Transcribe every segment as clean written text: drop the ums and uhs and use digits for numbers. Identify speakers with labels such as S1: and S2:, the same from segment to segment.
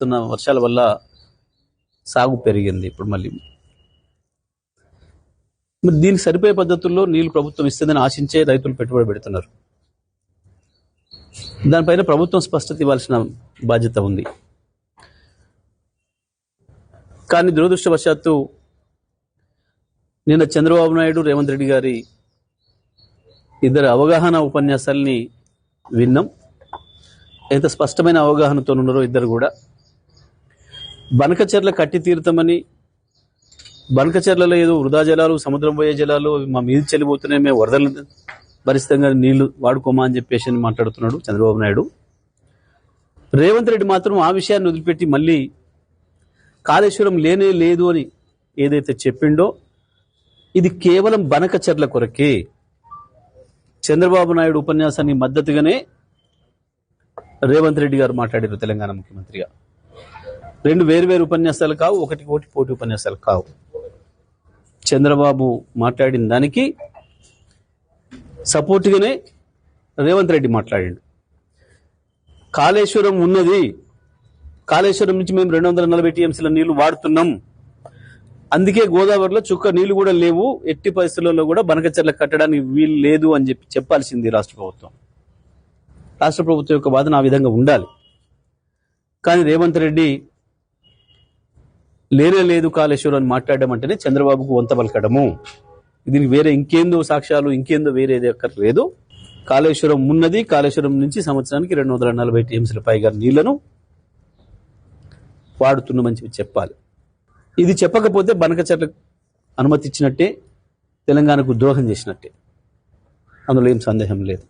S1: వర్షాల వల్ల సాగు పెరిగింది. ఇప్పుడు మళ్ళీ మరి దీనికి సరిపోయే పద్ధతుల్లో నీళ్లు ప్రభుత్వం ఇస్తుందని ఆశించే రైతులు పెట్టుబడి పెడుతున్నారు. దానిపైన ప్రభుత్వం స్పష్టత ఇవ్వాల్సిన బాధ్యత ఉంది. కానీ దురదృష్టవశాత్తు నిన్న చంద్రబాబు నాయుడు, రేవంత్ రెడ్డి గారి ఇద్దరు అవగాహన ఉపన్యాసాలని విన్నాం. ఎంత స్పష్టమైన అవగాహనతో ఉన్నారో ఇద్దరు కూడా. బనకచెర్ల కట్టి తీరుతామని, బనకచెర్లలో ఏదో వృధా జలాలు, సముద్రం పోయే జలాలు మా మీద చెల్లిపోతున్నాయి, మేము వరదలు భరితంగా నీళ్లు వాడుకోమా అని చెప్పేసి మాట్లాడుతున్నాడు చంద్రబాబు నాయుడు. రేవంత్ రెడ్డి మాత్రం ఆ విషయాన్ని వదిలిపెట్టి మళ్ళీ కాళేశ్వరం లేనే లేదు అని ఏదైతే చెప్పిండో ఇది కేవలం బనకచెర్ల కొరకే. చంద్రబాబు నాయుడు ఉపన్యాసానికి మద్దతుగానే రేవంత్ రెడ్డి గారు మాట్లాడారు తెలంగాణ ముఖ్యమంత్రిగా. రెండు వేరు ఉపన్యాసాలు కావు, ఒకటి పోటీ ఉపన్యాసాలు కావు. చంద్రబాబు మాట్లాడిన దానికి సపోర్ట్గానే రేవంత్ రెడ్డి మాట్లాడిండు. కాళేశ్వరం ఉన్నది, కాళేశ్వరం నుంచి మేము 240 టీఎంసీల నీళ్లు వాడుతున్నాం, అందుకే గోదావరిలో చుక్క నీళ్లు కూడా లేవు, ఎట్టి పరిస్థితుల్లో కూడా బనకచెర్ల కట్టడానికి వీలు లేదు అని చెప్పాల్సింది రాష్ట్ర ప్రభుత్వం. రాష్ట్ర ప్రభుత్వం యొక్క వాదన ఆ విధంగా ఉండాలి. కానీ రేవంత్ రెడ్డి లేనే లేదు కాళేశ్వరం అని మాట్లాడడం అంటేనే చంద్రబాబుకు వంత పలకడము. దీనికి వేరే ఇంకేందో సాక్ష్యాలు, ఇంకేందో వేరేది అక్కర్లేదు. కాళేశ్వరం ఉన్నది, కాళేశ్వరం నుంచి సంవత్సరానికి 240 టీఎంసీల పైగా నీళ్లను వాడుతున్నామని చెప్పాలి. ఇది చెప్పకపోతే బనకచెర్లకు అనుమతి ఇచ్చినట్టే, తెలంగాణకు ద్రోహం చేసినట్టే, అందులో ఏం సందేహం లేదు.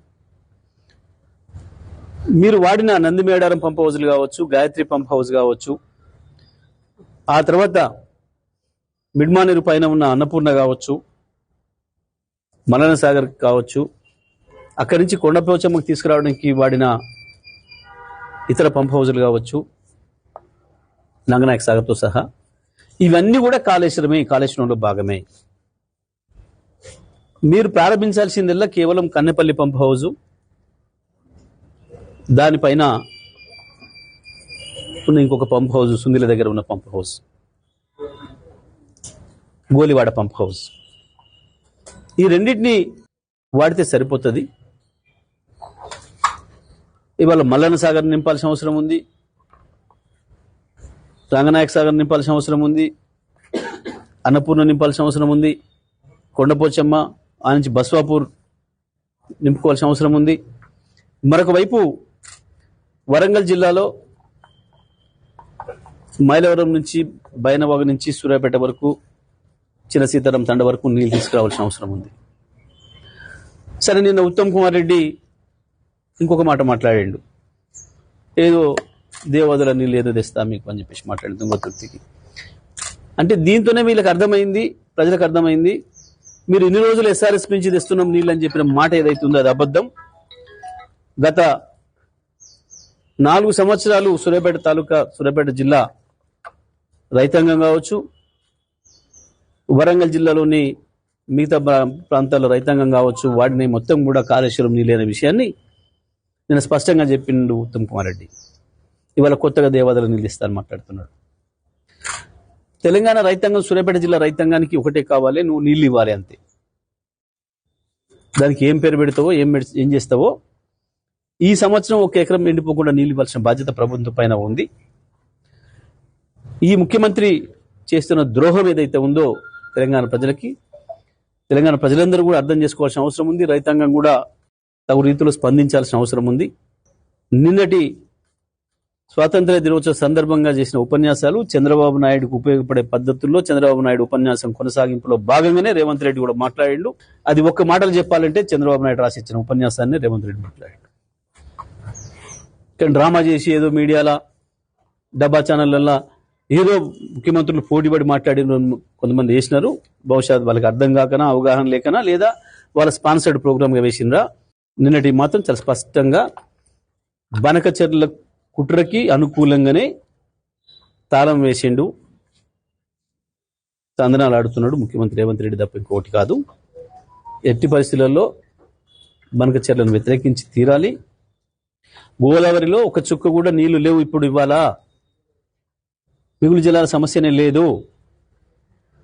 S1: మీరు వాడిన నందిమేడారం పంప్ హౌజ్లు కావచ్చు, గాయత్రి పంప్ హౌస్ కావచ్చు, ఆ తర్వాత మిడ్మానేరు పైన ఉన్న అన్నపూర్ణ కావచ్చు, మలన సాగర్ కావచ్చు, అక్కడి నుంచి కొండపోచమ్మకు తీసుకురావడానికి వాడిన ఇతర పంప్ హౌజులు కావచ్చు, నంగనాయక సాగర్తో సహా, ఇవన్నీ కూడా కాళేశ్వరమే, కాళేశ్వరంలో భాగమే. మీరు ప్రారంభించాల్సిందల్లా కేవలం కన్నెపల్లి పంప్ హౌజు, దానిపైన ఉన్న ఇంకొక పంప్ హౌస్, సుందిల దగ్గర ఉన్న pump house, Golivada pump house, ఈ రెండింటిని వాడితే సరిపోతుంది. ఇవాళ మల్లన్న సాగర్ నింపాల్సిన అవసరం ఉంది, రంగనాయక సాగర్ నింపాల్సిన అవసరం ఉంది, అన్నపూర్ణ నింపాల్సిన అవసరం ఉంది, కొండపోచమ్మ ఆ నుంచి బస్వాపూర్ నింపుకోవాల్సిన అవసరం ఉంది. మరొక వైపు వరంగల్ జిల్లాలో మైలవరం నుంచి, బైనవాగు నుంచి సూర్యాపేట వరకు, చిన్న సీతారాం తండ వరకు నీళ్ళు తీసుకురావాల్సిన అవసరం ఉంది. సరే, నిన్న ఉత్తమ్ కుమార్ రెడ్డి ఇంకొక మాట మాట్లాడాడు. ఏదో దేవాదుల నీళ్ళు ఏదో తెస్తా మీకు అని చెప్పేసి మాట్లాడింది తుంగతుర్తికి. అంటే దీంతోనే వీళ్ళకి అర్థమైంది, ప్రజలకు అర్థమైంది, మీరు ఇన్ని రోజులు ఎస్ఆర్ఎస్ నుంచి తెస్తున్నాం నీళ్ళు అని చెప్పిన మాట ఏదైతే ఉందో అది అబద్ధం. గత 4 సంవత్సరాలు సూర్యాపేట తాలూకా, సూర్యాపేట జిల్లా రైతాంగం కావచ్చు, వరంగల్ జిల్లాలోని మిగతా ప్రాంతాల్లో రైతాంగం కావచ్చు, వాడిని మొత్తం కూడా కాళేశ్వరం నీళ్ళు అనే విషయాన్ని నేను స్పష్టంగా చెప్పిండు ఉత్తమ్ కుమార్ రెడ్డి. ఇవాళ కొత్తగా దేవాదుల నీళ్ళు ఇస్తాను మాట్లాడుతున్నాడు. తెలంగాణ రైతాంగం, సూర్యాపేట జిల్లా రైతాంగానికి ఒకటే కావాలి, నువ్వు నీళ్ళు ఇవ్వాలి అంతే. దానికి ఏం పేరు పెడతావో, ఏం చేస్తావో, ఈ సంవత్సరం 1 ఎకరం ఎండిపోకుండా నీళ్ళు ఇవ్వాల్సిన బాధ్యత ప్రభుత్వం పైన ఉంది. ఈ ముఖ్యమంత్రి చేస్తున్న ద్రోహం ఏదైతే ఉందో తెలంగాణ ప్రజలకి, తెలంగాణ ప్రజలందరూ కూడా అర్థం చేసుకోవాల్సిన అవసరం ఉంది. రైతాంగం కూడా తగు రీతిలో స్పందించాల్సిన అవసరం ఉంది. నిన్నటి స్వాతంత్ర దినోత్సవ సందర్భంగా చేసిన ఉపన్యాసాలు చంద్రబాబు నాయుడుకు ఉపయోగపడే పద్ధతుల్లో, చంద్రబాబు నాయుడు ఉపన్యాసం కొనసాగింపులో భాగంగానే రేవంత్ రెడ్డి కూడా మాట్లాడిండు. అది ఒక్క మాటలు చెప్పాలంటే చంద్రబాబు నాయుడు రాసిచ్చిన ఉపన్యాసాన్ని రేవంత్ రెడ్డి మాట్లాడాడు. కానీ డ్రామా చేసి ఏదో మీడియాలో, డబ్బా ఛానళ్ళల్లో ఏదో ముఖ్యమంత్రులు పోటీపడి మాట్లాడిన కొంతమంది వేసినారు. బహుశా వాళ్ళకి అర్థం కాకనా, అవగాహన లేకనా, లేదా వాళ్ళ స్పాన్సర్డ్ ప్రోగ్రామ్గా వేసినరా. నిన్నటి మాత్రం చాలా స్పష్టంగా బనకచెర్ల కుట్రకి అనుకూలంగానే తాళం వేసిండు, తందనాలు ఆడుతున్నాడు ముఖ్యమంత్రి రేవంత్ రెడ్డి తప్ప ఇంకోటి కాదు. ఎట్టి పరిస్థితులలో బనకచెర్లను వ్యతిరేకించి తీరాలి. గోదావరిలో ఒక చుక్క కూడా నీళ్లు లేవు ఇప్పుడు. ఇవ్వాలా మిగులు జలాల సమస్యనే లేదు.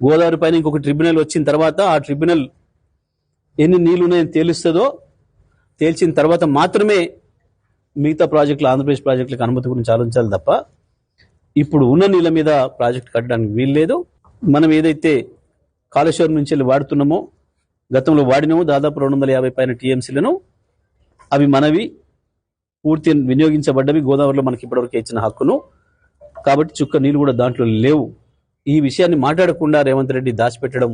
S1: గోదావరి పైన ఇంకొక ట్రిబ్యునల్ వచ్చిన తర్వాత ఆ ట్రిబ్యునల్ ఎన్ని నీళ్లు ఉన్నాయని తేల్చిన తర్వాత మాత్రమే మిగతా ప్రాజెక్టులు, ఆంధ్రప్రదేశ్ ప్రాజెక్టులకు అనుమతి గురించి ఆలోచించాలి తప్ప ఇప్పుడు ఉన్న నీళ్ళ మీద ప్రాజెక్టు కట్టడానికి వీల్లేదు. మనం ఏదైతే కాళేశ్వరం నుంచి వెళ్ళి వాడుతున్నామో, గతంలో వాడినామో దాదాపు 250 పైన టీఎంసీలను, అవి మనవి, పూర్తి వినియోగించబడ్డవి, గోదావరిలో మనకి ఇప్పటివరకు ఇచ్చిన హక్కును. కాబట్టి చుక్క నీళ్ళు కూడా దాంట్లో లేవు. ఈ విషయాన్ని మాట్లాడకుండా రేవంత్ రెడ్డి దాచిపెట్టడం,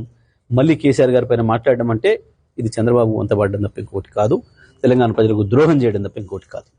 S1: మళ్ళీ కేసీఆర్ గారి పైన మాట్లాడడం అంటే ఇది చంద్రబాబు వంతబడడం తప్ప ఇంకోటి కాదు, తెలంగాణ ప్రజలకు ద్రోహం చేయడం తప్ప ఇంకోటి కాదు.